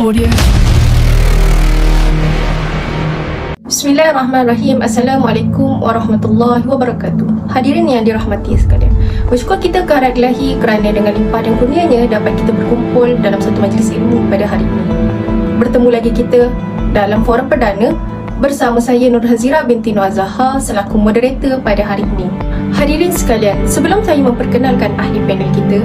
Audio. Bismillahirrahmanirrahim. Assalamualaikum warahmatullahi wabarakatuh. Hadirin yang dirahmati sekalian, bersyukur kita kehadirat Ilahi kerana dengan limpah dan kurnianya dapat kita berkumpul dalam satu majlis ilmu pada hari ini. Bertemu lagi kita dalam forum perdana bersama saya Nur Hazira binti Nur Azhar selaku moderator pada hari ini. Hadirin sekalian, sebelum saya memperkenalkan ahli panel kita,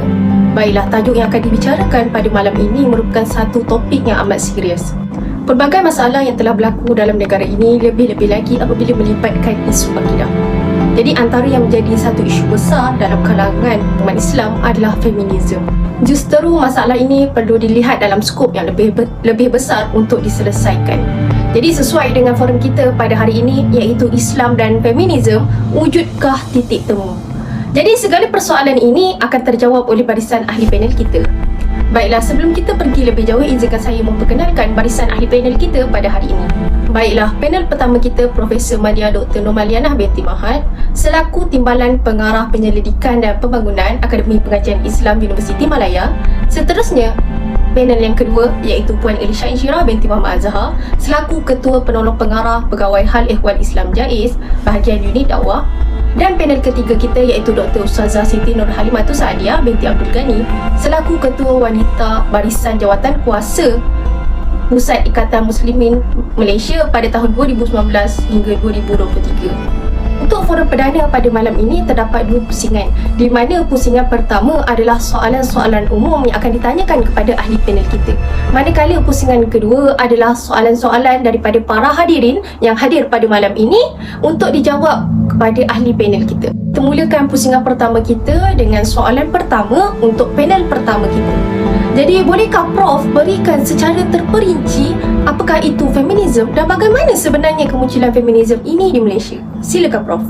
baiklah, tajuk yang akan dibicarakan pada malam ini merupakan satu topik yang amat serius. Pelbagai masalah yang telah berlaku dalam negara ini, lebih-lebih lagi apabila melibatkan isu akidah. Jadi antara yang menjadi satu isu besar dalam kalangan umat Islam adalah feminisme. Justru masalah ini perlu dilihat dalam skop yang lebih besar untuk diselesaikan. Jadi sesuai dengan forum kita pada hari ini, iaitu Islam dan feminisme, wujudkah titik temu? Jadi segala persoalan ini akan terjawab oleh barisan ahli panel kita. Baiklah, sebelum kita pergi lebih jauh, izinkan saya memperkenalkan barisan ahli panel kita pada hari ini. Baiklah, panel pertama kita Profesor Madya Dr. Nur Malianah binti Mahad selaku Timbalan Pengarah Penyelidikan dan Pembangunan Akademi Pengajian Islam Universiti Malaya. Seterusnya, panel yang kedua iaitu Puan Elisha Insyirah binti Muhammad Azhar selaku Ketua Penolong Pengarah Pegawai Hal Ehwal Islam JAIS bahagian unit dakwah. Dan panel ketiga kita iaitu Dr. Ustazah Siti Nur Halimatul Saadiah binti Abdul Ghani selaku Ketua Wanita Barisan Jawatan Kuasa Pusat Ikatan Muslimin Malaysia pada tahun 2019 hingga 2023. Untuk forum perdana pada malam ini terdapat dua pusingan, di mana pusingan pertama adalah soalan-soalan umum yang akan ditanyakan kepada ahli panel kita. Manakala pusingan kedua adalah soalan-soalan daripada para hadirin yang hadir pada malam ini untuk dijawab kepada ahli panel kita. Kita mulakan pusingan pertama kita dengan soalan pertama untuk panel pertama kita. Jadi bolehkah Prof berikan secara terperinci apakah itu feminisme dan bagaimana sebenarnya kemunculan feminisme ini di Malaysia? Silakan Prof.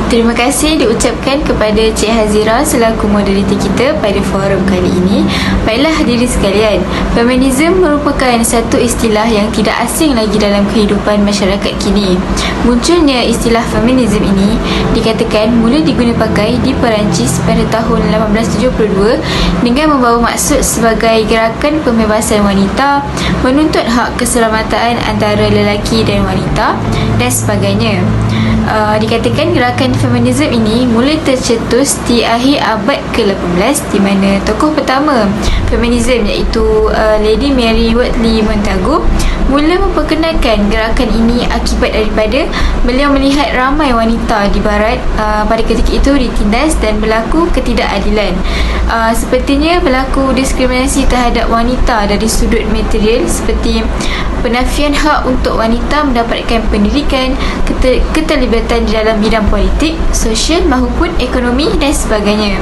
Terima kasih diucapkan kepada Cik Hazira selaku moderator kita pada forum kali ini. Baiklah hadirin sekalian, feminisme merupakan satu istilah yang tidak asing lagi dalam kehidupan masyarakat kini. Munculnya istilah feminisme ini dikatakan mula diguna pakai di Perancis pada tahun 1872 dengan membawa maksud sebagai gerakan pembebasan wanita, menuntut hak keselamatan antara lelaki dan wanita dan sebagainya. Dikatakan gerakan feminisme ini mula tercetus di akhir abad ke-18 di mana tokoh pertama feminisme iaitu Lady Mary Wortley Montagu mula memperkenalkan gerakan ini akibat daripada beliau melihat ramai wanita di barat pada ketika itu ditindas dan berlaku ketidakadilan. Sepertinya berlaku diskriminasi terhadap wanita dari sudut material seperti penafian hak untuk wanita mendapatkan pendidikan, keterlibatan di dalam bidang politik, sosial maupun ekonomi dan sebagainya.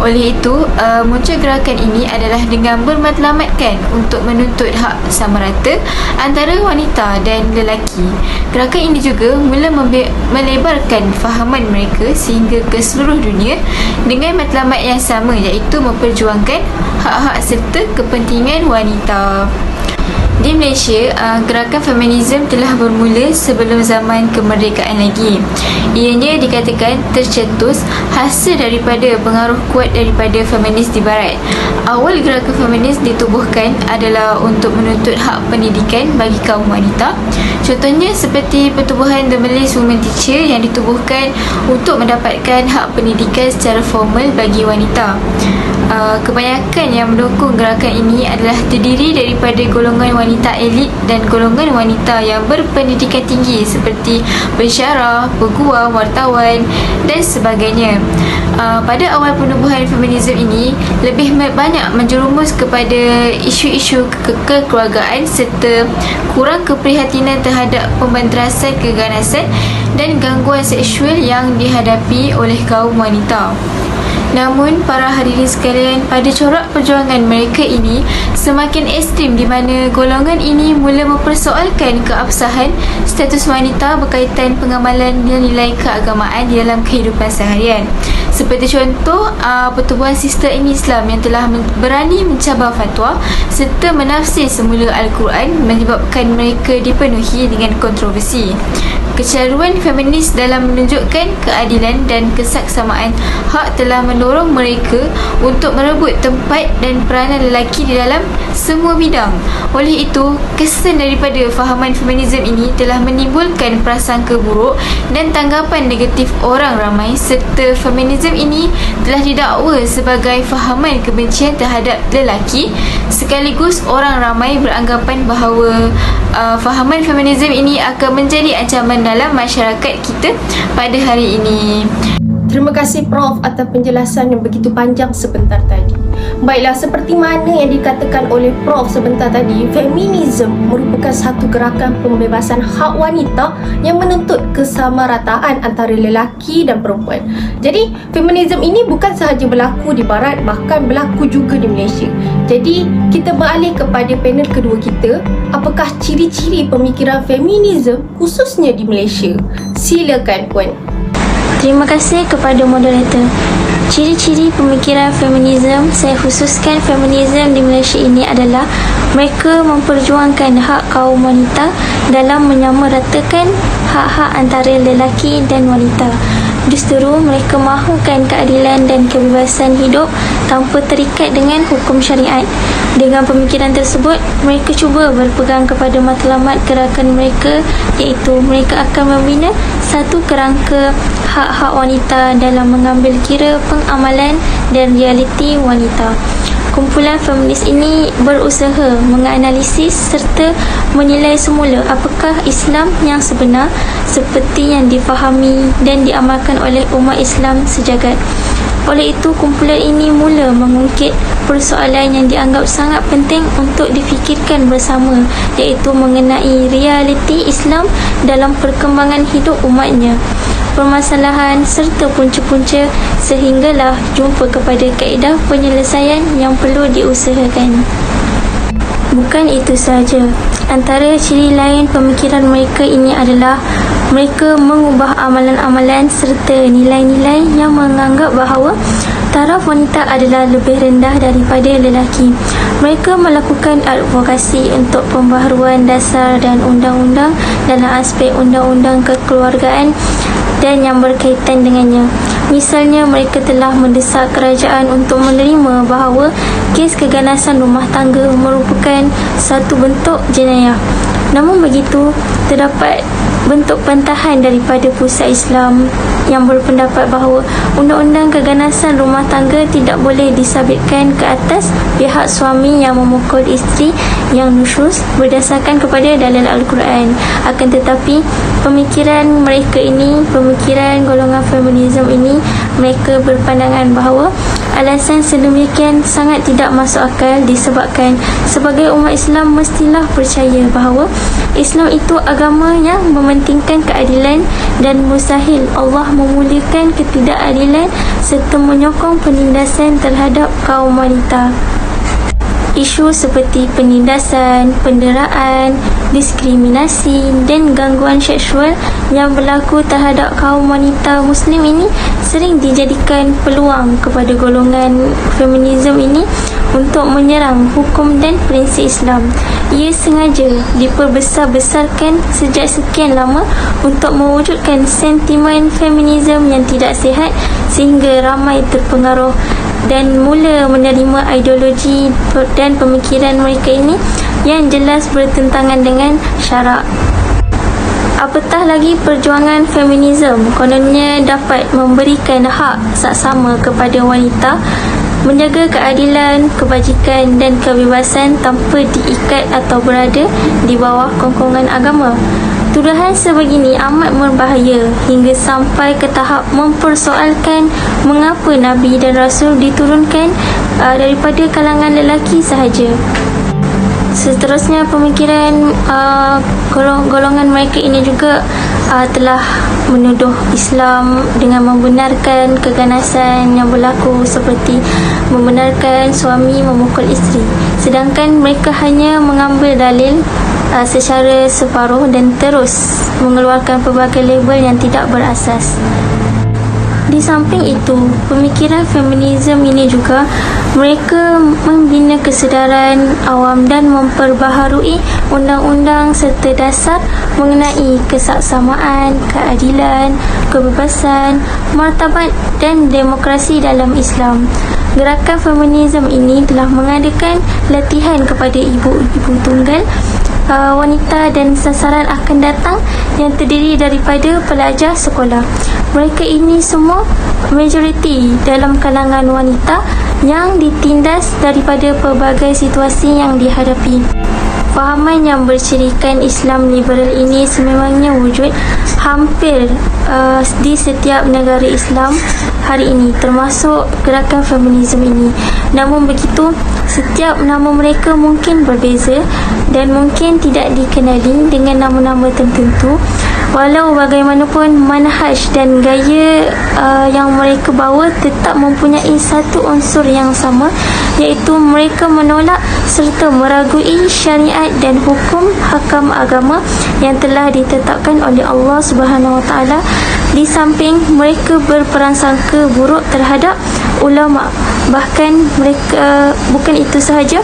Oleh itu, muncul gerakan ini adalah dengan bermatlamatkan untuk menuntut hak sama rata antara wanita dan lelaki. Gerakan ini juga mula melebarkan fahaman mereka sehingga ke seluruh dunia dengan matlamat yang sama iaitu memperjuangkan hak-hak serta kepentingan wanita. Di Malaysia, gerakan feminisme telah bermula sebelum zaman kemerdekaan lagi. Ianya dikatakan tercetus hasil daripada pengaruh kuat daripada feminis di barat. Awal gerakan feminis ditubuhkan adalah untuk menuntut hak pendidikan bagi kaum wanita. Contohnya seperti pertubuhan The Malay's Women Teacher yang ditubuhkan untuk mendapatkan hak pendidikan secara formal bagi wanita. Kebanyakan yang mendukung gerakan ini adalah terdiri daripada golongan wanita elit dan golongan wanita yang berpendidikan tinggi seperti pensyarah, peguam, wartawan dan sebagainya. Pada awal penubuhan feminisme ini lebih banyak menjerumus kepada isu-isu kekeluargaan serta kurang keprihatinan terhadap pembanterasan keganasan dan gangguan seksual yang dihadapi oleh kaum wanita. Namun, para hadirin sekalian, pada corak perjuangan mereka ini semakin ekstrim di mana golongan ini mula mempersoalkan keabsahan status wanita berkaitan pengamalan nilai keagamaan di dalam kehidupan seharian. Seperti contoh, pertubuhan Sister Islam yang telah berani mencabar fatwa serta menafsir semula Al-Quran menyebabkan mereka dipenuhi dengan kontroversi. Kecaruan feminis dalam menunjukkan keadilan dan kesaksamaan hak telah mendorong mereka untuk merebut tempat dan peranan lelaki di dalam semua bidang. Oleh itu, kesan daripada fahaman feminisme ini telah menimbulkan prasangka buruk dan tanggapan negatif orang ramai, serta feminisme ini telah didakwa sebagai fahaman kebencian terhadap lelaki. Sekaligus orang ramai beranggapan bahawa fahaman feminisme ini akan menjadi ancaman dalam masyarakat kita pada hari ini. Terima kasih Prof atas penjelasan yang begitu panjang sebentar tadi. Baiklah, seperti mana yang dikatakan oleh Prof sebentar tadi, feminisme merupakan satu gerakan pembebasan hak wanita yang menuntut kesamarataan antara lelaki dan perempuan. Jadi, feminisme ini bukan sahaja berlaku di Barat, bahkan berlaku juga di Malaysia. Jadi, kita beralih kepada panel kedua kita. Apakah ciri-ciri pemikiran feminisme khususnya di Malaysia? Silakan Puan. Terima kasih kepada moderator. Ciri-ciri pemikiran feminisme, saya khususkan feminisme di Malaysia ini adalah mereka memperjuangkan hak kaum wanita dalam menyamaratakan hak-hak antara lelaki dan wanita. Justru mereka mahukan keadilan dan kebebasan hidup tanpa terikat dengan hukum syariat. Dengan pemikiran tersebut, mereka cuba berpegang kepada matlamat gerakan mereka, iaitu mereka akan membina satu kerangka hak-hak wanita dalam mengambil kira pengamalan dan realiti wanita. Kumpulan feminis ini berusaha menganalisis serta menilai semula apakah Islam yang sebenar seperti yang difahami dan diamalkan oleh umat Islam sejagat. Oleh itu, kumpulan ini mula mengungkit persoalan yang dianggap sangat penting untuk difikirkan bersama, iaitu mengenai realiti Islam dalam perkembangan hidup umatnya, permasalahan serta punca-punca, sehinggalah jumpa kepada kaedah penyelesaian yang perlu diusahakan. Bukan itu sahaja, antara ciri lain pemikiran mereka ini adalah mereka mengubah amalan-amalan serta nilai-nilai yang menganggap bahawa taraf wanita adalah lebih rendah daripada lelaki. Mereka melakukan advokasi untuk pembaharuan dasar dan undang-undang dalam aspek undang-undang kekeluargaan dan yang berkaitan dengannya. Misalnya, mereka telah mendesak kerajaan untuk menerima bahawa kes keganasan rumah tangga merupakan satu bentuk jenayah. Namun begitu, terdapat bentuk bantahan daripada pusat Islam yang berpendapat bahawa undang-undang keganasan rumah tangga tidak boleh disabitkan ke atas pihak suami yang memukul isteri yang nusyuz berdasarkan kepada dalil Al-Quran. Akan tetapi, pemikiran mereka ini, pemikiran golongan feminisme ini, mereka berpandangan bahawa alasan sedemikian sangat tidak masuk akal disebabkan sebagai umat Islam mestilah percaya bahawa Islam itu agama yang mementingkan keadilan dan mustahil Allah memuliakan ketidakadilan serta menyokong penindasan terhadap kaum wanita. Isu seperti penindasan, penderaan, diskriminasi dan gangguan seksual yang berlaku terhadap kaum wanita Muslim ini sering dijadikan peluang kepada golongan feminisme ini untuk menyerang hukum dan prinsip Islam. Ia sengaja diperbesar-besarkan sejak sekian lama untuk mewujudkan sentimen feminisme yang tidak sihat sehingga ramai terpengaruh dan mula menerima ideologi dan pemikiran mereka ini yang jelas bertentangan dengan syarak. Apatah lagi, perjuangan feminisme kononnya dapat memberikan hak saksama kepada wanita, menjaga keadilan, kebajikan dan kebebasan tanpa diikat atau berada di bawah kongkongan agama. Tuduhan sebegini amat berbahaya hingga sampai ke tahap mempersoalkan mengapa Nabi dan Rasul diturunkan daripada kalangan lelaki sahaja. Seterusnya, pemikiran golongan mereka ini juga telah menuduh Islam dengan membenarkan keganasan yang berlaku seperti membenarkan suami memukul isteri, sedangkan mereka hanya mengambil dalil secara separuh dan terus mengeluarkan pelbagai label yang tidak berasas. Di samping itu, pemikiran feminisme ini juga mereka membina kesedaran awam dan memperbaharui undang-undang serta dasar mengenai kesaksamaan, keadilan, kebebasan, martabat dan demokrasi dalam Islam. Gerakan feminisme ini telah mengadakan latihan kepada ibu-ibu tunggal, wanita dan sasaran akan datang yang terdiri daripada pelajar sekolah. Mereka ini semua majoriti dalam kalangan wanita yang ditindas daripada pelbagai situasi yang dihadapi. Fahaman yang bercirikan Islam liberal ini sememangnya wujud hampir di setiap negara Islam hari ini, termasuk gerakan feminisme ini. Namun begitu, setiap nama mereka mungkin berbeza dan mungkin tidak dikenali dengan nama-nama tertentu. Walau bagaimanapun, manhaj dan gaya yang mereka bawa tetap mempunyai satu unsur yang sama, iaitu mereka menolak serta meragui syariat dan hukum hakam agama yang telah ditetapkan oleh Allah Subhanahu Wa Taala. Di samping mereka berprasangka buruk terhadap ulama, bahkan mereka bukan itu sahaja,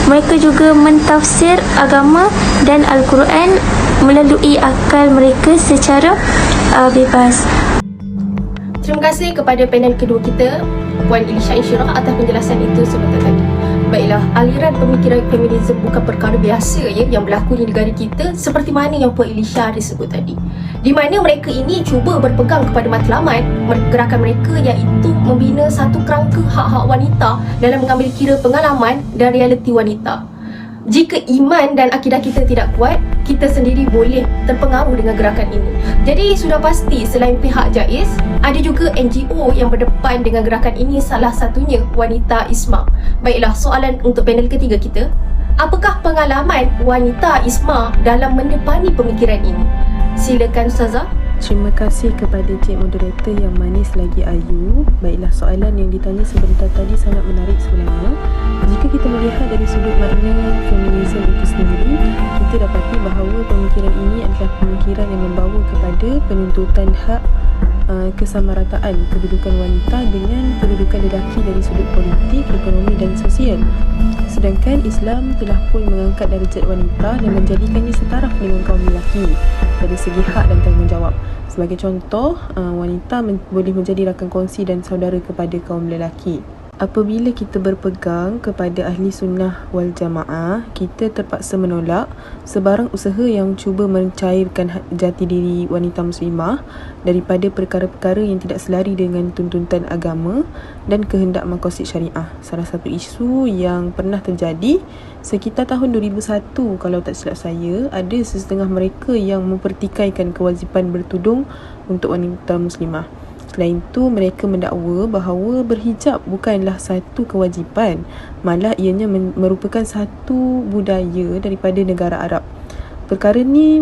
mereka juga mentafsir agama dan Al-Quran melalui akal mereka secara bebas. Terima kasih kepada panel kedua kita, Puan Elisha Insyirah, atas penjelasan itu sebentar tadi. Baiklah, aliran pemikiran feminisme bukan perkara biasa yang berlaku di negara kita, seperti mana yang Puan Elisha disebut tadi. Di mana mereka ini cuba berpegang kepada matlamat gerakan mereka, iaitu membina satu kerangka hak-hak wanita dalam mengambil kira pengalaman dan realiti wanita. Jika iman dan akidah kita tidak kuat, kita sendiri boleh terpengaruh dengan gerakan ini. Jadi sudah pasti selain pihak JAIS, ada juga NGO yang berdepan dengan gerakan ini, salah satunya Wanita ISMA. Baiklah, soalan untuk panel ketiga kita, apakah pengalaman Wanita ISMA dalam mendepani pemikiran ini? Silakan Ustazah. Terima kasih kepada Cik Moderator yang manis lagi ayu. Baiklah, soalan yang ditanya sebentar tadi sangat menarik sebenarnya. Jika kita melihat dari sudut makna feminisme itu sendiri, kita dapati bahawa pemikiran ini adalah pemikiran yang membawa kepada penuntutan hak kesamarataan kedudukan wanita dengan kedudukan lelaki dari sudut politik, ekonomi dan sosial. Sedangkan Islam telah pun mengangkat darjat wanita dan menjadikannya setaraf dengan kaum lelaki dari segi hak dan tanggungjawab. Sebagai contoh, wanita boleh menjadi rakan kongsi dan saudara kepada kaum lelaki. Apabila kita berpegang kepada ahli sunnah wal jamaah, kita terpaksa menolak sebarang usaha yang cuba mencairkan jati diri wanita muslimah daripada perkara-perkara yang tidak selari dengan tuntutan agama dan kehendak maqasid syariah. Salah satu isu yang pernah terjadi sekitar tahun 2001, kalau tak silap saya, ada sesetengah mereka yang mempertikaikan kewajipan bertudung untuk wanita muslimah. Selain itu, mereka mendakwa bahawa berhijab bukanlah satu kewajipan, malah ianya merupakan satu budaya daripada negara Arab. Perkara ni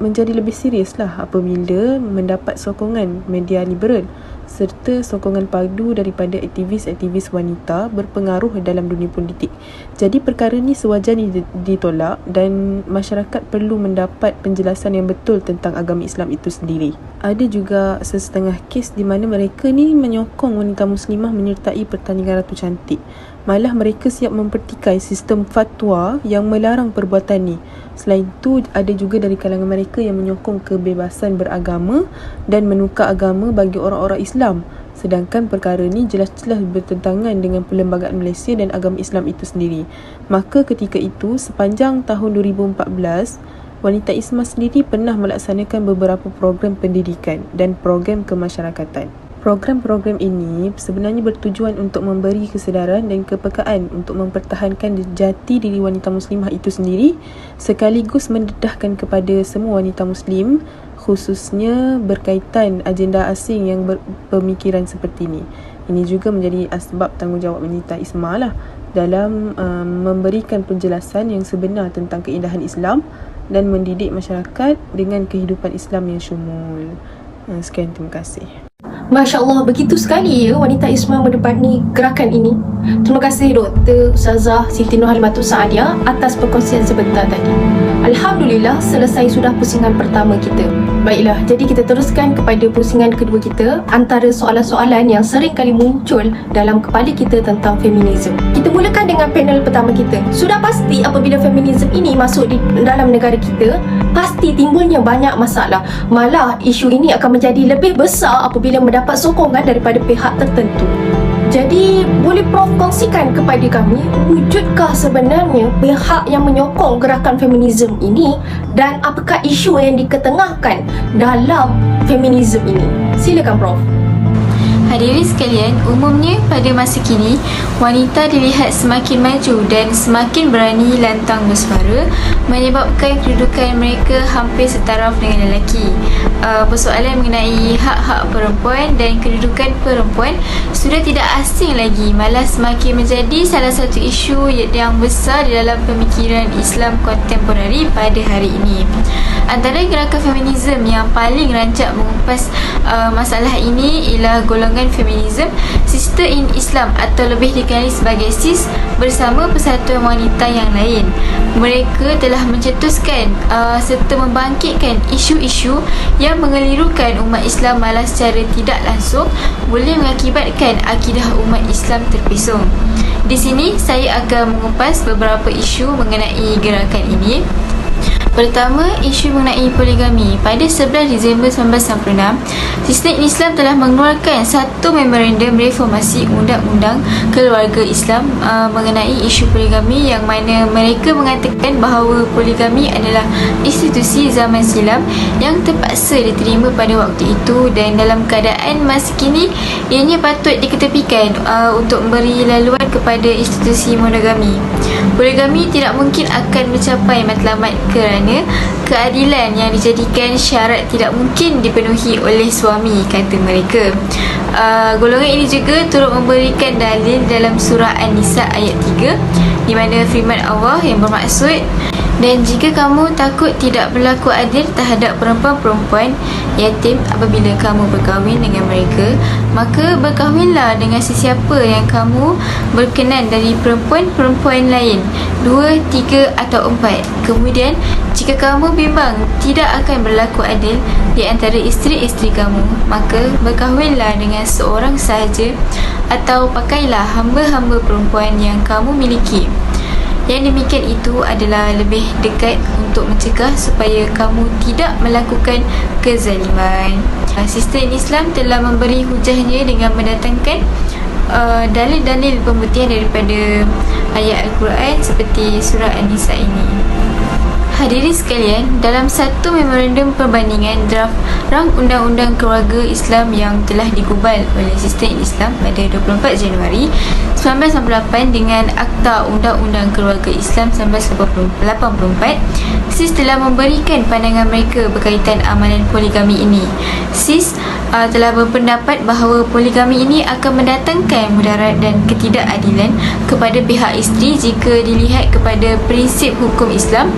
menjadi lebih seriuslah apabila mendapat sokongan media liberal serta sokongan padu daripada aktivis-aktivis wanita berpengaruh dalam dunia politik. Jadi perkara ni sewajarnya ditolak dan masyarakat perlu mendapat penjelasan yang betul tentang agama Islam itu sendiri. Ada juga sesetengah kes di mana mereka ni menyokong wanita muslimah menyertai pertandingan Ratu Cantik. Malah mereka siap mempertikai sistem fatwa yang melarang perbuatan ni. Selain itu, ada juga dari kalangan mereka yang menyokong kebebasan beragama dan menukar agama bagi orang-orang Islam. Sedangkan perkara ni jelas-jelas bertentangan dengan Perlembagaan Malaysia dan agama Islam itu sendiri. Maka ketika itu, sepanjang tahun 2014, Wanita ISMA sendiri pernah melaksanakan beberapa program pendidikan dan program kemasyarakatan. Program-program ini sebenarnya bertujuan untuk memberi kesedaran dan kepekaan untuk mempertahankan jati diri wanita muslimah itu sendiri, sekaligus mendedahkan kepada semua wanita muslim, khususnya berkaitan agenda asing yang berpemikiran seperti ini. Ini juga menjadi asbab tanggungjawab wanita ISMA lah dalam memberikan penjelasan yang sebenar tentang keindahan Islam dan mendidik masyarakat dengan kehidupan Islam yang syumul. Sekian, terima kasih. Masya Allah, begitu sekali ya wanita Islam mendepani gerakan ini. Terima kasih Dr. Ustazah Siti Nurhalimatul Saadia atas perkongsian sebentar tadi. Alhamdulillah, selesai sudah pusingan pertama kita. Baiklah, jadi kita teruskan kepada pusingan kedua kita, antara soalan-soalan yang sering kali muncul dalam kepala kita tentang feminisme. Kita mulakan dengan panel pertama kita. Sudah pasti apabila feminisme ini masuk di dalam negara kita, pasti timbulnya banyak masalah. Malah isu ini akan menjadi lebih besar apabila mendapat sokongan daripada pihak tertentu. Jadi, boleh Prof kongsikan kepada kami, wujudkah sebenarnya pihak yang menyokong gerakan feminisme ini dan apakah isu yang diketengahkan dalam feminisme ini? Silakan Prof. Hadirin sekalian, umumnya pada masa kini, wanita dilihat semakin maju dan semakin berani lantang bersuara, menyebabkan kedudukan mereka hampir setaraf dengan lelaki. Persoalan mengenai hak-hak perempuan dan kedudukan perempuan sudah tidak asing lagi, malah semakin menjadi salah satu isu yang besar di dalam pemikiran Islam kontemporari pada hari ini. Antara gerakan feminisme yang paling rancak mengupas masalah ini ialah golongan feminisme Sister in Islam atau lebih dikenali sebagai SIS bersama persatuan wanita yang lain. Mereka telah mencetuskan serta membangkitkan isu-isu yang mengelirukan umat Islam, malah secara tidak langsung boleh mengakibatkan akidah umat Islam terpesong. Di sini saya akan mengupas beberapa isu mengenai gerakan ini. Pertama, isu mengenai poligami. Pada 11 Disember 1996, Sistem Islam telah mengeluarkan satu memorandum reformasi Undang-Undang Keluarga Islam mengenai isu poligami, yang mana mereka mengatakan bahawa poligami adalah institusi zaman silam yang terpaksa diterima pada waktu itu, dan dalam keadaan masa kini ianya patut diketepikan untuk memberi laluan kepada institusi monogami. Poligami tidak mungkin akan mencapai matlamat kerana keadilan yang dijadikan syarat tidak mungkin dipenuhi oleh suami, kata mereka. Golongan ini juga turut memberikan dalil dalam surah An-Nisa ayat 3, di mana firman Allah yang bermaksud, dan jika kamu takut tidak berlaku adil terhadap perempuan-perempuan yatim apabila kamu berkahwin dengan mereka, maka berkahwinlah dengan sesiapa yang kamu berkenan dari perempuan-perempuan lain, 2, 3 atau 4. Kemudian jika kamu bimbang tidak akan berlaku adil di antara isteri-isteri kamu, maka berkahwinlah dengan seorang sahaja atau pakailah hamba-hamba perempuan yang kamu miliki. Yang demikian itu adalah lebih dekat untuk mencegah supaya kamu tidak melakukan kezaliman. Sistem Islam telah memberi hujahnya dengan mendatangkan dalil-dalil pembuktian daripada ayat Al-Quran seperti surah An-Nisa ini. Hadirin sekalian, dalam satu memorandum perbandingan draft rang Undang-Undang Keluarga Islam yang telah digubal oleh Sistem Islam pada 24 Januari 1998 dengan Akta Undang-Undang Keluarga Islam 1984, SIS telah memberikan pandangan mereka berkaitan amalan poligami ini. SIS telah berpendapat bahawa poligami ini akan mendatangkan mudarat dan ketidakadilan kepada pihak isteri jika dilihat kepada prinsip hukum Islam,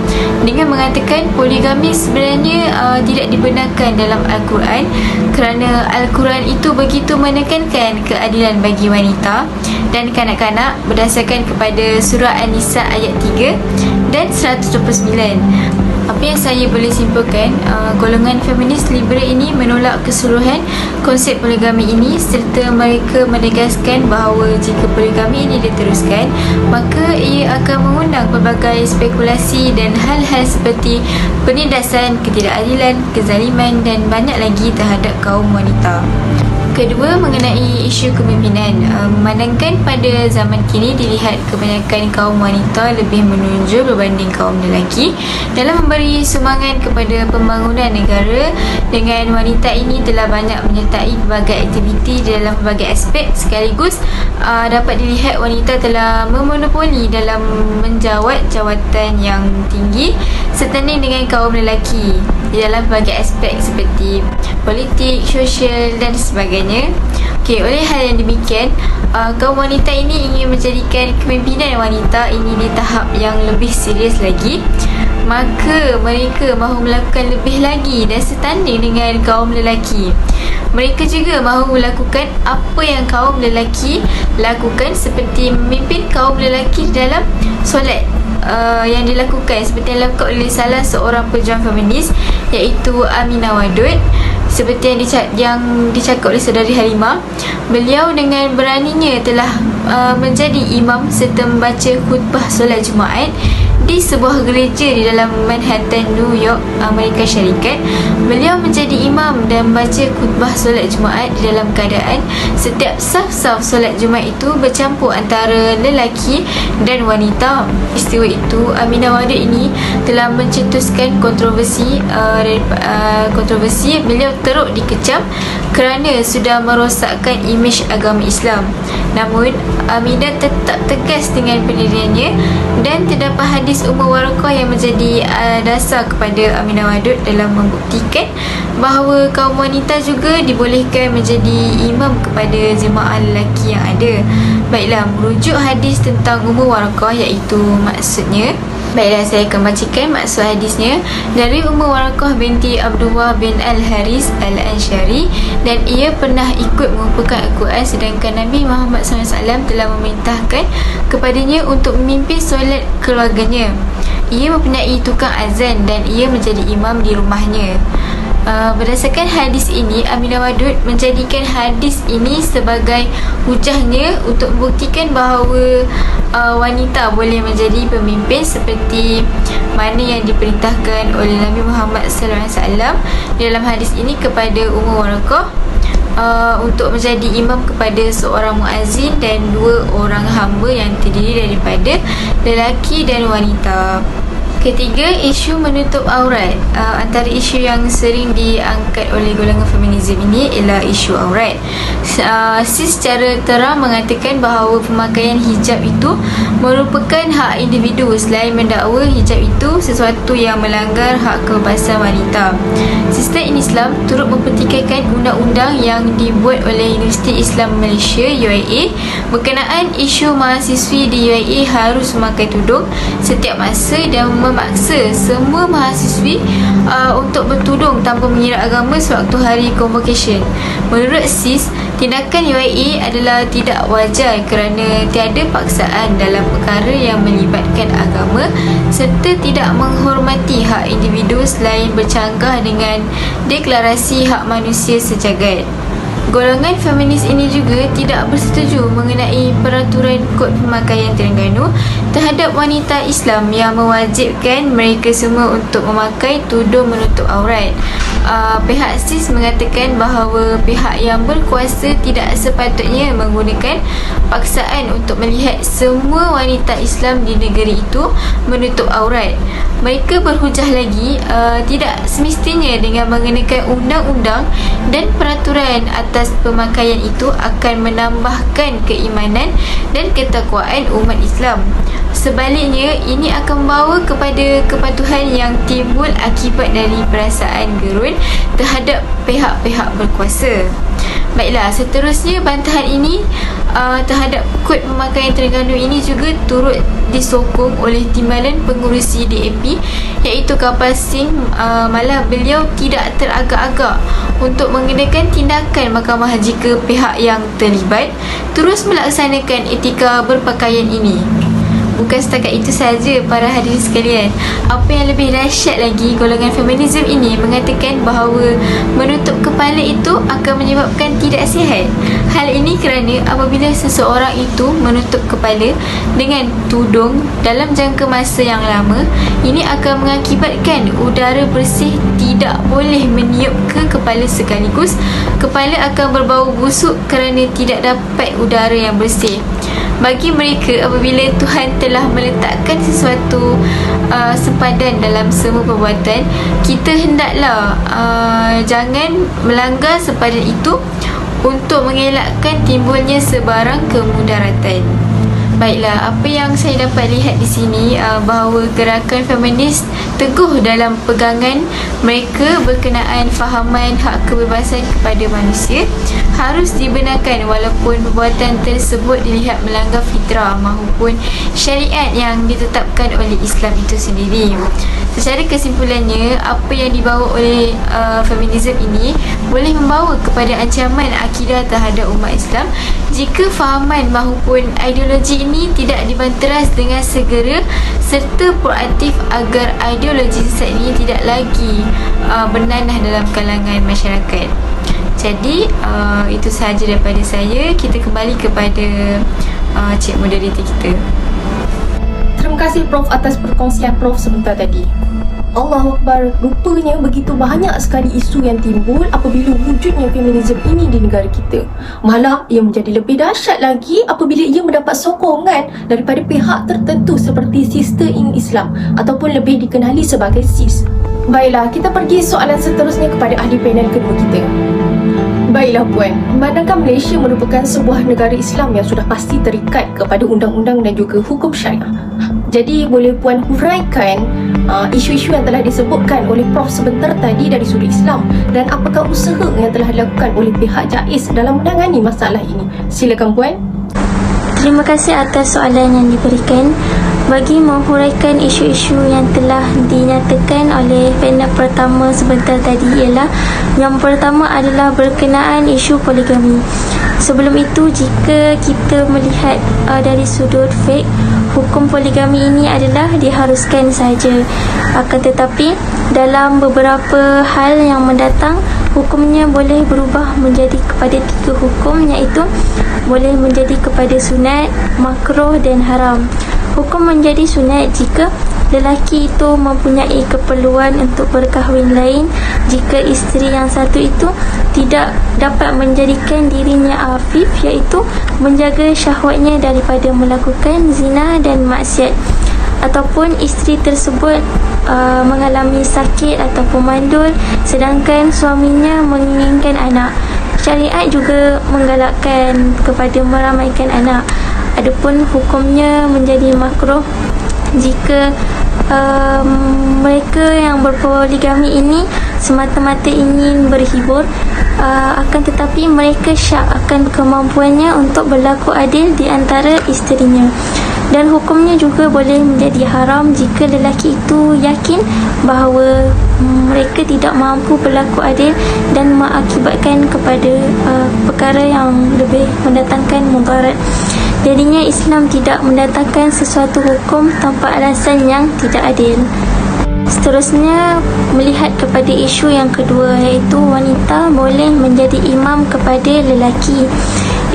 dengan mengatakan poligami sebenarnya tidak dibenarkan dalam Al-Quran kerana Al-Quran itu begitu menekankan keadilan bagi wanita dan kanak-kanak berdasarkan kepada surah An-Nisa ayat 3 dan 129. Apa yang saya boleh simpulkan, golongan feminis liberal ini menolak keseluruhan konsep poligami ini, serta mereka menegaskan bahawa jika poligami ini diteruskan, maka ia akan mengundang pelbagai spekulasi dan hal-hal seperti penindasan, ketidakadilan, kezaliman dan banyak lagi terhadap kaum wanita. Kedua, mengenai isu kepimpinan. Memandangkan pada zaman kini dilihat kebanyakan kaum wanita lebih menonjol berbanding kaum lelaki dalam memberi sumbangan kepada pembangunan negara. Dengan wanita ini telah banyak menyertai berbagai aktiviti dalam berbagai aspek, sekaligus dapat dilihat wanita telah memonopoli dalam menjawat jawatan yang tinggi setanding dengan kaum lelaki di dalam berbagai aspek seperti politik, sosial dan sebagainya. Oleh hal yang demikian, kaum wanita ini ingin menjadikan kepimpinan wanita ini di tahap yang lebih serius lagi, maka mereka mahu melakukan lebih lagi dan setanding dengan kaum lelaki. Mereka juga mahu melakukan apa yang kaum lelaki lakukan, seperti memimpin kaum lelaki dalam solat yang dilakukan seperti yang dilakukan oleh salah seorang pejuang feminis, iaitu Aminah Wadud. Seperti yang dicakap oleh saudari Halimah, beliau dengan beraninya telah menjadi imam serta membaca khutbah solat Jumaat di sebuah gereja di dalam Manhattan, New York, Amerika Syarikat. Beliau menjadi imam dan membaca khutbah solat Jumaat di dalam keadaan setiap saf-saf solat Jumaat itu bercampur antara lelaki dan wanita. Peristiwa itu, Aminah Wadud ini telah mencetuskan kontroversi. Beliau teruk dikecam kerana sudah merosakkan imej agama Islam. Namun Aminah tetap tegas dengan pendiriannya dan terdapat hadis Ummu Warakah yang menjadi dasar kepada Aminah Wadud dalam membuktikan bahawa kaum wanita juga dibolehkan menjadi imam kepada jemaah lelaki yang ada. Baiklah, merujuk hadis tentang Ummu Warakah, iaitu maksudnya, baiklah, saya akan bacakan maksud hadisnya. Dari Ummu Warakah binti Abdullah bin Al-Haris Al-Ansyari, dan ia pernah ikut mengumpulkan Al-Quran sedangkan Nabi Muhammad SAW telah memerintahkan kepadanya untuk memimpin solat keluarganya. Ia mempunyai tukang azan dan ia menjadi imam di rumahnya. Berdasarkan hadis ini, Aminah Wadud menjadikan hadis ini sebagai hujahnya untuk membuktikan bahawa wanita boleh menjadi pemimpin seperti mana yang diperintahkan oleh Nabi Muhammad SAW dalam hadis ini kepada Ummu Warakah untuk menjadi imam kepada seorang muazzin dan 2 orang hamba yang terdiri daripada lelaki dan wanita. Ketiga, isu menutup aurat. Antara isu yang sering diangkat oleh golongan feminisme ini ialah isu aurat. SIS secara terang mengatakan bahawa pemakaian hijab itu merupakan hak individu, selain mendakwa hijab itu sesuatu yang melanggar hak kebebasan wanita. Sistem Islam turut mempertikaikan undang-undang yang dibuat oleh Universiti Islam Malaysia UIA berkenaan isu mahasiswi di UIA harus memakai tudung setiap masa dan memaksa semua mahasiswi untuk bertudung tanpa mengira agama sewaktu hari convocation. Menurut SIS, tindakan UIA adalah tidak wajar kerana tiada paksaan dalam perkara yang melibatkan agama serta tidak menghormati hak individu selain bercanggah dengan Deklarasi Hak Manusia Sejagat. Golongan feminis ini juga tidak bersetuju mengenai peraturan kod pemakaian Terengganu terhadap wanita Islam yang mewajibkan mereka semua untuk memakai tudung menutup aurat. Pihak SIS mengatakan bahawa pihak yang berkuasa tidak sepatutnya menggunakan paksaan untuk melihat semua wanita Islam di negeri itu menutup aurat. Mereka berhujah lagi, tidak semestinya dengan mengenakan undang-undang dan peraturan atas pemakaian itu akan menambahkan keimanan dan ketakwaan umat Islam. Sebaliknya, ini akan membawa kepada kepatuhan yang timbul akibat dari perasaan gerun terhadap pihak-pihak berkuasa. Baiklah, seterusnya bantahan ini terhadap kod pemakaian Terengganu ini juga turut disokong oleh Timbalan Pengurusi DAP, iaitu Kapal Singh. Malah beliau tidak teragak-agak untuk mengenakan tindakan mahkamah jika pihak yang terlibat terus melaksanakan etika berpakaian ini. Bukan setakat itu sahaja para hadirin sekalian, apa yang lebih dahsyat lagi, golongan feminisme ini mengatakan bahawa menutup kepala itu akan menyebabkan tidak sihat. Hal ini kerana apabila seseorang itu menutup kepala dengan tudung dalam jangka masa yang lama, ini akan mengakibatkan udara bersih tidak boleh meniup ke kepala sekaligus. Kepala akan berbau busuk kerana tidak dapat udara yang bersih. Bagi mereka, apabila Tuhan telah meletakkan sesuatu sempadan dalam semua perbuatan, kita hendaklah jangan melanggar sempadan itu untuk mengelakkan timbulnya sebarang kemudaratan. Baiklah, apa yang saya dapat lihat di sini bahawa gerakan feminis teguh dalam pegangan mereka berkenaan fahaman hak kebebasan kepada manusia harus dibenarkan walaupun perbuatan tersebut dilihat melanggar fitrah maupun syariat yang ditetapkan oleh Islam itu sendiri. Secara kesimpulannya, apa yang dibawa oleh feminisme ini boleh membawa kepada ancaman akidah terhadap umat Islam jika fahaman maupun ideologi ini tidak dibanteras dengan segera serta proaktif agar ideologi sesat ini tidak lagi bernanah dalam kalangan masyarakat. Jadi itu sahaja daripada saya. Kita kembali kepada cik moderator kita. Terima kasih Prof atas perkongsian Prof sebentar tadi. Allahu Akbar, rupanya begitu banyak sekali isu yang timbul apabila wujudnya feminisme ini di negara kita. Malah ia menjadi lebih dahsyat lagi apabila ia mendapat sokongan daripada pihak tertentu seperti Sister in Islam ataupun lebih dikenali sebagai SIS. Baiklah, kita pergi soalan seterusnya kepada ahli panel kedua kita. Baiklah Puan, memandangkan Malaysia merupakan sebuah negara Islam yang sudah pasti terikat kepada undang-undang dan juga hukum syariah. Jadi boleh Puan huraikan isu-isu yang telah disebutkan oleh Prof sebentar tadi dari sudut Islam dan apakah usaha yang telah dilakukan oleh pihak JAIS dalam menangani masalah ini? Silakan Puan. Terima kasih atas soalan yang diberikan. Bagi menghuraikan isu-isu yang telah dinyatakan oleh panel pertama sebentar tadi ialah yang pertama adalah berkenaan isu poligami. Sebelum itu, jika kita melihat dari sudut fiqh, hukum poligami ini adalah diharuskan saja. Akan tetapi dalam beberapa hal yang mendatang, hukumnya boleh berubah menjadi kepada 3 hukum, iaitu boleh menjadi kepada sunat, makruh dan haram. Hukum menjadi sunat jika lelaki itu mempunyai keperluan untuk berkahwin lain, jika isteri yang satu itu tidak dapat menjadikan dirinya afif, iaitu menjaga syahwatnya daripada melakukan zina dan maksiat, ataupun isteri tersebut mengalami sakit ataupun mandul sedangkan suaminya menginginkan anak. Syariat juga menggalakkan kepada meramaikan anak. Adapun hukumnya menjadi makruh jika mereka yang berpoligami ini semata-mata ingin berhibur, akan tetapi mereka syak akan kemampuannya untuk berlaku adil di antara isterinya. Dan hukumnya juga boleh menjadi haram jika lelaki itu yakin bahawa mereka tidak mampu berlaku adil dan mengakibatkan kepada perkara yang lebih mendatangkan mudarat. Jadinya Islam tidak mendatangkan sesuatu hukum tanpa alasan yang tidak adil. Seterusnya, melihat kepada isu yang kedua, iaitu wanita boleh menjadi imam kepada lelaki.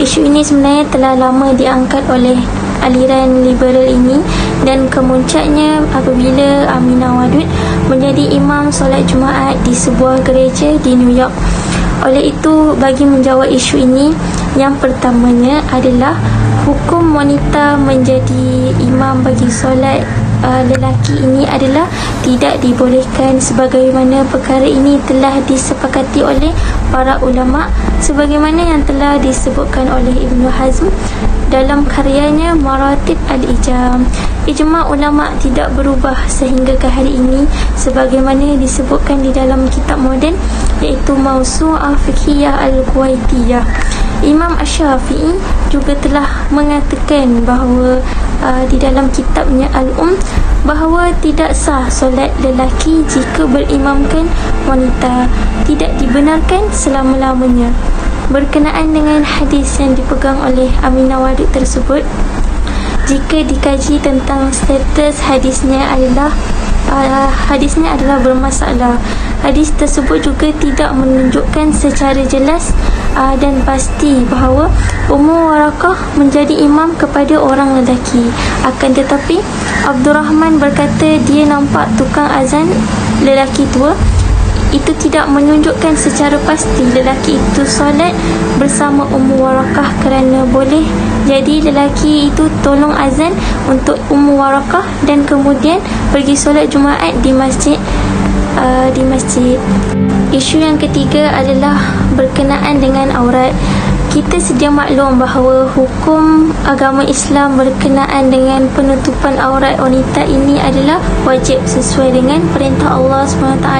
Isu ini sebenarnya telah lama diangkat oleh aliran liberal ini dan kemuncaknya apabila Aminah Wadud menjadi imam solat Jumaat di sebuah gereja di New York. Oleh itu, bagi menjawab isu ini, yang pertamanya adalah hukum wanita menjadi imam bagi solat lelaki ini adalah tidak dibolehkan, sebagaimana perkara ini telah disepakati oleh para ulama sebagaimana yang telah disebutkan oleh Ibnu Hazm dalam karyanya Maratib Al-Ijam. Ijma' ulama tidak berubah sehingga ke hari ini sebagaimana disebutkan di dalam kitab moden, iaitu Mawsu'ah Fiqhiyah Al-Kuwaitiyah. Imam Asy-Syafi'i juga telah mengatakan bahawa di dalam kitabnya Al-Um bahawa tidak sah solat lelaki jika berimamkan wanita, tidak dibenarkan selama-lamanya. Berkenaan dengan hadis yang dipegang oleh Aminah Wadud tersebut, jika dikaji tentang status hadisnya adalah bermasalah. Hadis tersebut juga tidak menunjukkan secara jelas dan pasti bahawa Ummu Warakah menjadi imam kepada orang lelaki. Akan tetapi Abdurrahman berkata dia nampak tukang azan lelaki tua. Itu tidak menunjukkan secara pasti lelaki itu solat bersama Ummu Warakah kerana boleh jadi lelaki itu tolong azan untuk Ummu Warakah dan kemudian pergi solat Jumaat di masjid. Isu yang ketiga adalah berkenaan dengan aurat. Kita sedia maklum bahawa hukum agama Islam berkenaan dengan penutupan aurat wanita ini adalah wajib sesuai dengan perintah Allah SWT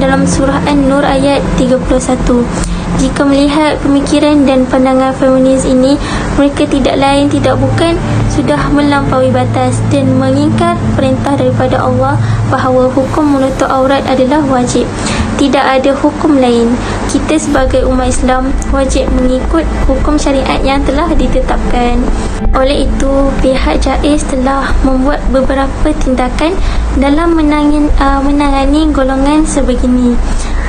dalam surah An-Nur ayat 31. Jika melihat pemikiran dan pandangan feminis ini, mereka tidak lain tidak bukan sudah melampaui batas dan mengingkar perintah daripada Allah bahawa hukum menutup aurat adalah wajib. Tidak ada hukum lain. Kita sebagai umat Islam wajib mengikut hukum syariat yang telah ditetapkan. Oleh itu, pihak JAIZ telah membuat beberapa tindakan dalam menangani golongan sebegini.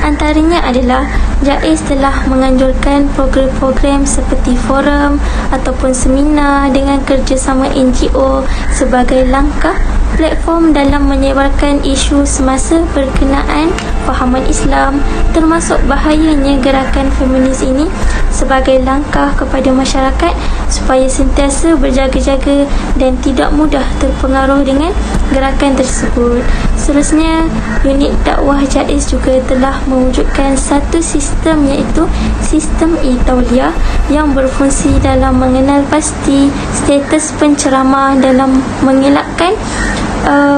Antaranya adalah JAIZ telah menganjurkan program-program seperti forum ataupun seminar dengan kerjasama NGO sebagai langkah platform dalam menyebarkan isu semasa berkenaan fahaman Islam, termasuk bahayanya gerakan feminis ini sebagai langkah kepada masyarakat supaya sentiasa berjaga-jaga dan tidak mudah terpengaruh dengan gerakan tersebut. Seterusnya, unit dakwah JAIZ juga telah mewujudkan satu sistem, iaitu sistem e-tauliah yang berfungsi dalam mengenal pasti status penceramah dalam mengelakkan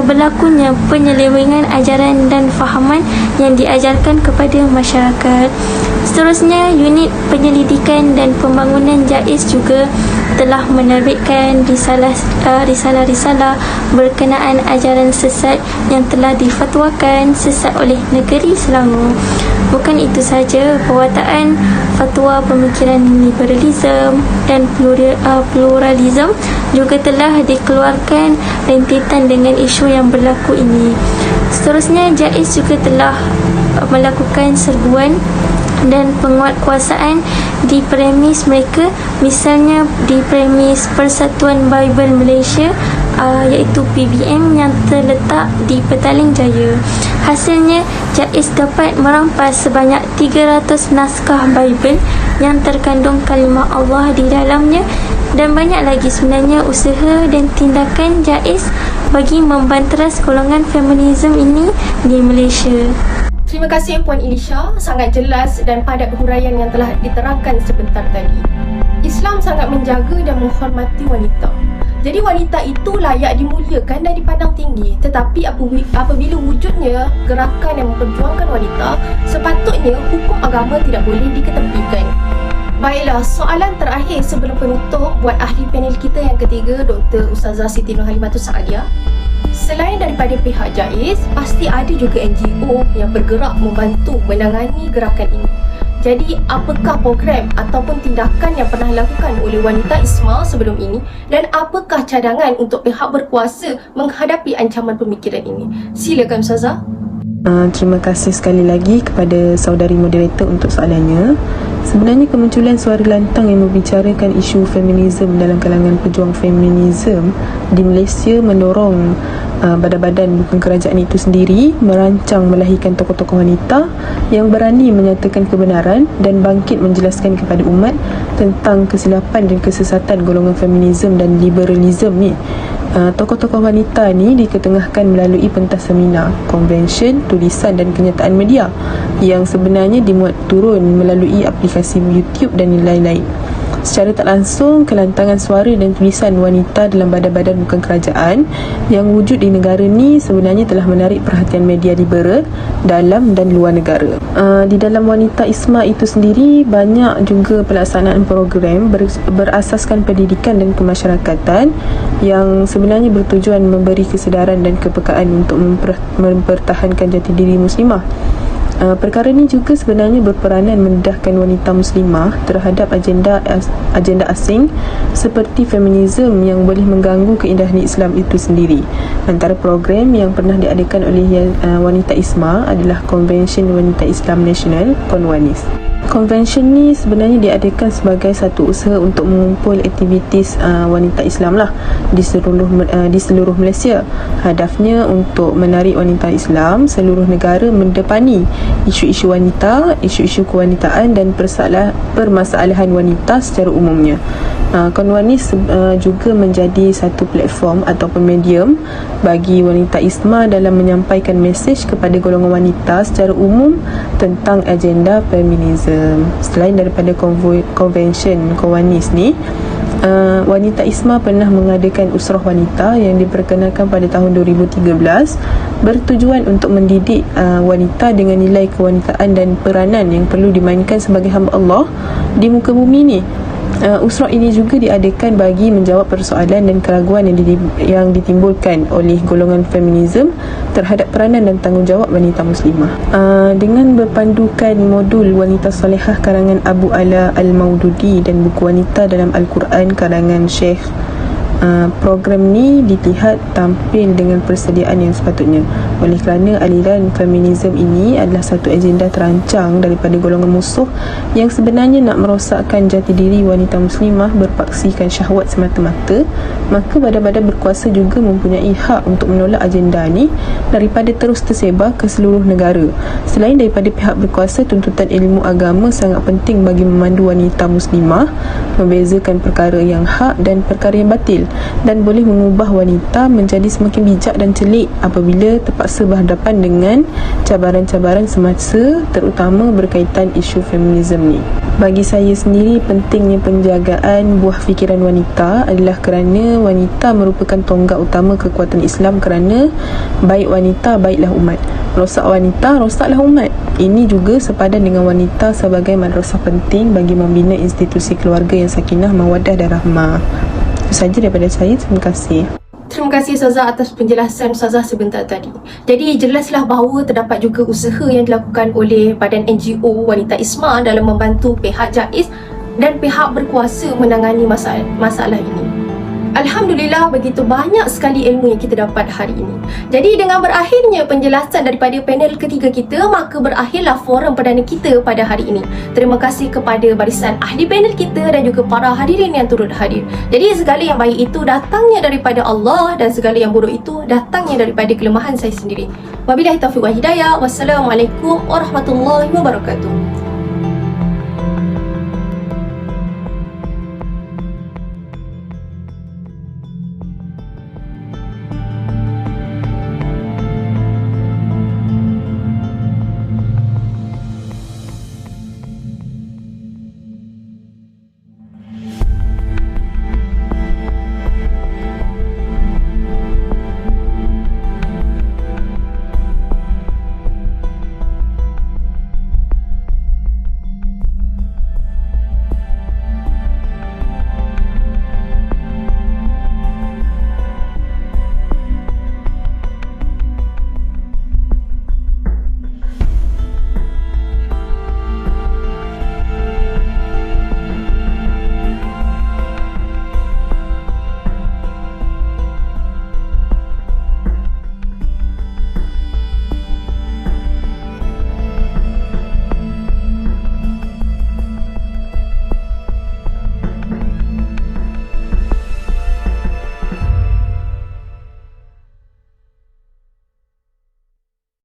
berlakunya penyelewengan ajaran dan fahaman yang diajarkan kepada masyarakat. Seterusnya, unit penyelidikan dan pembangunan JAIZ juga telah menerbitkan risalah-risalah berkenaan ajaran sesat yang telah difatwakan sesat oleh negeri Selangor. Bukan itu saja, pewataan fatwa pemikiran liberalisme dan pluralisme juga telah dikeluarkan rentetan dengan isu yang berlaku ini. Seterusnya, JAIZ juga telah melakukan serbuan dan penguatkuasaan di premis mereka, misalnya di premis Persatuan Bible Malaysia iaitu PBM yang terletak di Petaling Jaya. Hasilnya, JAIZ dapat merampas sebanyak 300 naskah Bible yang terkandung kalimah Allah di dalamnya, dan banyak lagi sebenarnya usaha dan tindakan JAIZ bagi membanteras golongan feminisme ini di Malaysia. Terima kasih Puan Elisha, sangat jelas dan padat huraian yang telah diterangkan sebentar tadi. Islam sangat menjaga dan menghormati wanita. Jadi wanita itu layak dimuliakan dan dipandang tinggi. Tetapi apabila wujudnya gerakan yang memperjuangkan wanita, sepatutnya hukum agama tidak boleh diketepikan. Baiklah, soalan terakhir sebelum penutup buat ahli panel kita yang ketiga, Dr. Ustazah Siti Nurhalimatul Saadia. Selain daripada pihak JAIZ, pasti ada juga NGO yang bergerak membantu menangani gerakan ini. Jadi, apakah program ataupun tindakan yang pernah dilakukan oleh wanita ISMA sebelum ini, dan apakah cadangan untuk pihak berkuasa menghadapi ancaman pemikiran ini? Silakan Ustazah. Terima kasih sekali lagi kepada saudari moderator untuk soalannya. Sebenarnya kemunculan suara lantang yang membicarakan isu feminisme dalam kalangan pejuang feminisme di Malaysia mendorong badan-badan bukan kerajaan itu sendiri merancang melahirkan tokoh-tokoh wanita yang berani menyatakan kebenaran dan bangkit menjelaskan kepada umat tentang kesilapan dan kesesatan golongan feminisme dan liberalisme ni. Tokoh-tokoh wanita ni diketengahkan melalui pentas seminar, konvensyen, tulisan dan kenyataan media yang sebenarnya dimuat turun melalui aplikasi YouTube dan lain-lain. Secara tak langsung, kelantangan suara dan tulisan wanita dalam badan-badan bukan kerajaan yang wujud di negara ni sebenarnya telah menarik perhatian media liberal dalam dan luar negara. Di dalam wanita ISMA itu sendiri, banyak juga pelaksanaan program berasaskan pendidikan dan kemasyarakatan yang sebenarnya bertujuan memberi kesedaran dan kepekaan untuk mempertahankan jati diri muslimah. Perkara ini juga sebenarnya berperanan mendedahkan wanita muslimah terhadap agenda asing seperti feminisme yang boleh mengganggu keindahan Islam itu sendiri. Antara program yang pernah diadakan oleh wanita ISMA adalah Konvensyen Wanita Islam Nasional, Konwanis. Konvensyen ni sebenarnya diadakan sebagai satu usaha untuk mengumpul aktivitis wanita Islam lah di seluruh Malaysia. Hadafnya untuk menarik wanita Islam seluruh negara mendepani isu-isu wanita, isu-isu kewanitaan dan permasalahan wanita secara umumnya. Konwanis juga menjadi satu platform ataupun medium bagi wanita ISMA dalam menyampaikan mesej kepada golongan wanita secara umum tentang agenda feminisme. feminism. Selain daripada konvensyen Kowanis ni, Wanita ISMA pernah mengadakan usrah wanita yang diperkenalkan pada tahun 2013 bertujuan untuk mendidik wanita dengan nilai kewanitaan dan peranan yang perlu dimainkan sebagai hamba Allah di muka bumi ni. Usrah ini juga diadakan bagi menjawab persoalan dan keraguan yang ditimbulkan oleh golongan feminism terhadap peranan dan tanggungjawab wanita muslimah. Dengan berpandukan modul Wanita Salihah karangan Abu Ala Al-Maududi dan buku wanita dalam Al-Quran karangan Syekh, program ni dilihat tampil dengan persediaan yang sepatutnya. Oleh kerana aliran feminisme ini adalah satu agenda terancang daripada golongan musuh yang sebenarnya nak merosakkan jati diri wanita muslimah berpaksikan syahwat semata-mata, maka badan-badan berkuasa juga mempunyai hak untuk menolak agenda ni daripada terus tersebar ke seluruh negara. Selain daripada pihak berkuasa, tuntutan ilmu agama sangat penting bagi memandu wanita muslimah membezakan perkara yang hak dan perkara yang batil, dan boleh mengubah wanita menjadi semakin bijak dan celik apabila terpaksa berhadapan dengan cabaran-cabaran semasa, terutama berkaitan isu feminisme ni. Bagi saya sendiri, pentingnya penjagaan buah fikiran wanita adalah kerana wanita merupakan tonggak utama kekuatan Islam, kerana baik wanita, baiklah umat. Rosak wanita, rosaklah umat. Ini juga sepadan dengan wanita sebagai madrasah penting bagi membina institusi keluarga yang sakinah, mawaddah dan rahmah. Itu sahaja daripada saya. Terima kasih. Terima kasih Ustazah atas penjelasan Ustazah sebentar tadi. Jadi jelaslah bahawa terdapat juga usaha yang dilakukan oleh badan NGO Wanita ISMA dalam membantu pihak JAIZ dan pihak berkuasa menangani masalah ini. Alhamdulillah, begitu banyak sekali ilmu yang kita dapat hari ini. Jadi dengan berakhirnya penjelasan daripada panel ketiga kita, maka berakhirlah forum perdana kita pada hari ini. Terima kasih kepada barisan ahli panel kita dan juga para hadirin yang turut hadir. Jadi segala yang baik itu datangnya daripada Allah dan segala yang buruk itu datangnya daripada kelemahan saya sendiri. Wabillahi taufiq wal hidayah. Wassalamualaikum warahmatullahi wabarakatuh.